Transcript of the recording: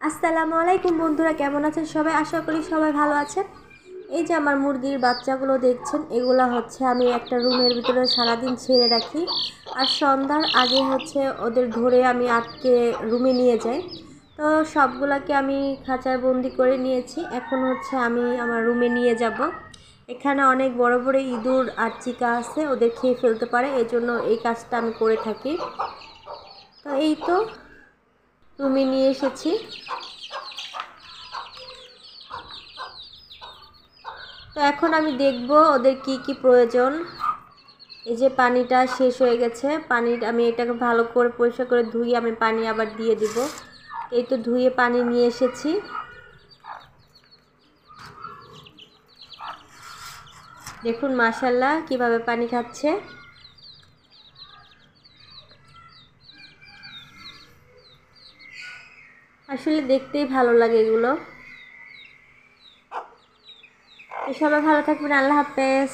আসসালামু আলাইকুম বন্ধুরা, কেমন আছেন সবাই? আশা করি সবাই ভালো আছেন। এই যে আমার মুরগির বাচ্চাগুলো দেখছেন, এগুলা হচ্ছে আমি একটা রুমের ভিতরে সারাদিন ছেড়ে রাখি, আর সন্ধ্যার আগে হচ্ছে ওদের ধরে আমি আটকে রুমে নিয়ে যাই। তো সবগুলাকে আমি খাঁচায় বন্দি করে নিয়েছি। এখন হচ্ছে আমি আমার রুমে নিয়ে যাব। এখানে অনেক বড় বড় ইঁদুর আর চিকা আছে, ওদের খেয়ে ফেলতে পারে, এজন্য এই কাজটা আমি করে থাকি। তো এই তো রুমে নিয়ে এসেছি। তো এখন আমি দেখব ওদের কি কি প্রয়োজন। এই যে পানিটা শেষ হয়ে গেছে, আমি এটাকে ভালো করে পরিষ্কার করে ধুয়ে আমি পানি আবার দিয়ে দিব। এই তো ধুয়ে পানি নিয়ে এসেছি। দেখুন মাশাআল্লাহ কিভাবে পানি খাচ্ছে। আসলে দেখতেই ভালো লাগে এগুলো। সবাই ভালো থাকবেন, আল্লাহ হাফেজ।